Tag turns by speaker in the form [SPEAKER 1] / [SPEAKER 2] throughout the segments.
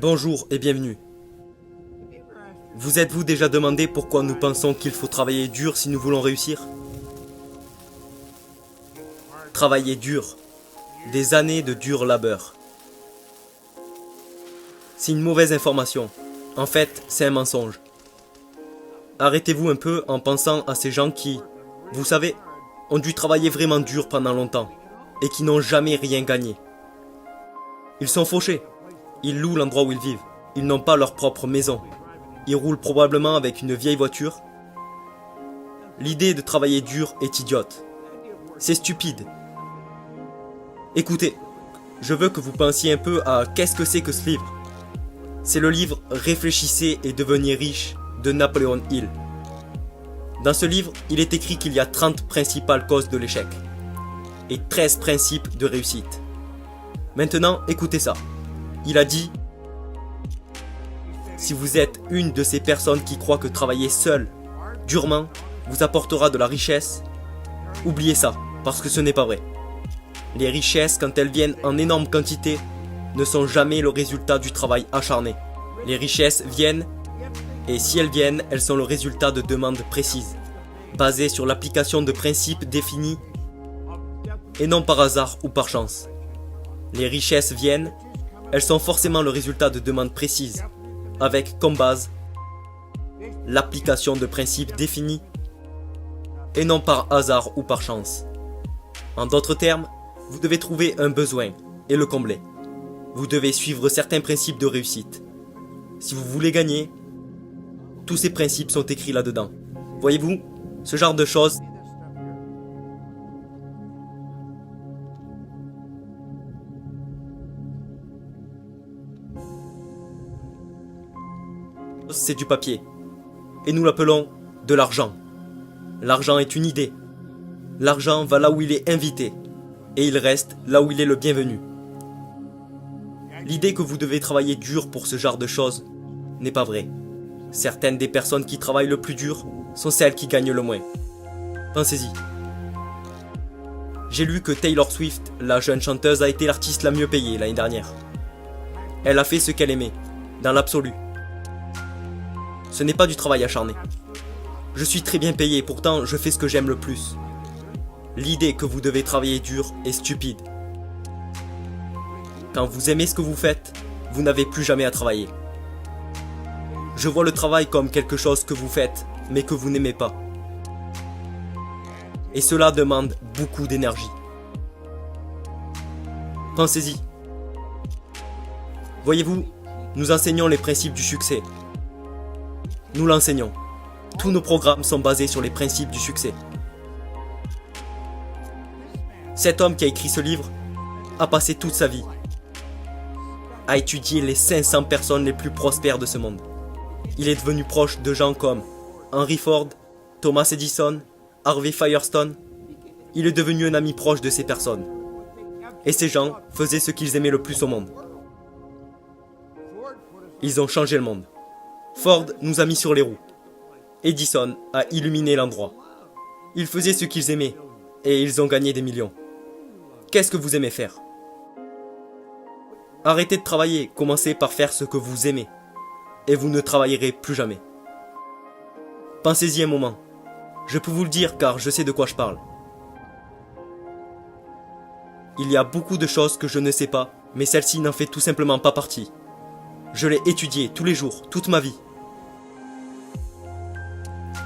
[SPEAKER 1] Bonjour et bienvenue. Vous êtes-vous déjà demandé pourquoi nous pensons qu'il faut travailler dur si nous voulons réussir? Travailler dur. Des années de dur labeur. C'est une mauvaise information. En fait, c'est un mensonge. Arrêtez-vous un peu en pensant à ces gens qui, vous savez, ont dû travailler vraiment dur pendant longtemps et qui n'ont jamais rien gagné. Ils sont fauchés. Ils louent l'endroit où ils vivent. Ils n'ont pas leur propre maison. Ils roulent probablement avec une vieille voiture. L'idée de travailler dur est idiote. C'est stupide. Écoutez, je veux que vous pensiez un peu à qu'est-ce que c'est que ce livre. C'est le livre « Réfléchissez et devenez riche » de Napoleon Hill. Dans ce livre, il est écrit qu'il y a 30 principales causes de l'échec et 13 principes de réussite. Maintenant, écoutez ça. Il a dit: si vous êtes une de ces personnes qui croient que travailler seul, durement, vous apportera de la richesse, oubliez ça, parce que ce n'est pas vrai. Les richesses, quand elles viennent en énorme quantité, ne sont jamais le résultat du travail acharné. Les richesses viennent, et si elles viennent, elles sont le résultat de demandes précises, basées sur l'application de principes définis, et non par hasard ou par chance. Les richesses viennent, elles sont forcément le résultat de demandes précises, avec comme base l'application de principes définis, et non par hasard ou par chance. En d'autres termes, vous devez trouver un besoin et le combler. Vous devez suivre certains principes de réussite. Si vous voulez gagner, tous ces principes sont écrits là-dedans. Voyez-vous, ce genre de choses, c'est du papier. Et nous l'appelons de l'argent. L'argent est une idée. L'argent va là où il est invité. Et il reste là où il est le bienvenu. L'idée que vous devez travailler dur pour ce genre de choses n'est pas vraie. Certaines des personnes qui travaillent le plus dur sont celles qui gagnent le moins. Pensez-y. J'ai lu que Taylor Swift, la jeune chanteuse, a été l'artiste la mieux payée l'année dernière. Elle a fait ce qu'elle aimait, dans l'absolu. Ce n'est pas du travail acharné. Je suis très bien payé, pourtant je fais ce que j'aime le plus. L'idée que vous devez travailler dur est stupide. Quand vous aimez ce que vous faites, vous n'avez plus jamais à travailler. Je vois le travail comme quelque chose que vous faites, mais que vous n'aimez pas. Et cela demande beaucoup d'énergie. Pensez-y. Voyez-vous, nous enseignons les principes du succès. Nous l'enseignons. Tous nos programmes sont basés sur les principes du succès. Cet homme qui a écrit ce livre a passé toute sa vie à étudier les 500 personnes les plus prospères de ce monde. Il est devenu proche de gens comme Henry Ford, Thomas Edison, Harvey Firestone. Il est devenu un ami proche de ces personnes. Et ces gens faisaient ce qu'ils aimaient le plus au monde. Ils ont changé le monde. Ford nous a mis sur les roues. Edison a illuminé l'endroit. Ils faisaient ce qu'ils aimaient et ils ont gagné des millions. Qu'est-ce que vous aimez faire? Arrêtez de travailler, commencez par faire ce que vous aimez. Et vous ne travaillerez plus jamais. Pensez-y un moment. Je peux vous le dire car je sais de quoi je parle. Il y a beaucoup de choses que je ne sais pas, mais celle-ci n'en fait tout simplement pas partie. Je l'ai étudiée tous les jours, toute ma vie.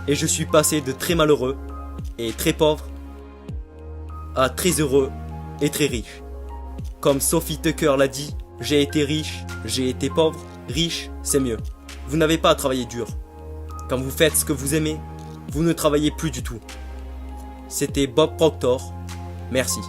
[SPEAKER 1] Et je suis passé de très malheureux et très pauvre à très heureux et très riche. Comme Sophie Tucker l'a dit, j'ai été riche, j'ai été pauvre, riche, c'est mieux. Vous n'avez pas à travailler dur. Quand vous faites ce que vous aimez, vous ne travaillez plus du tout. C'était Bob Proctor. Merci.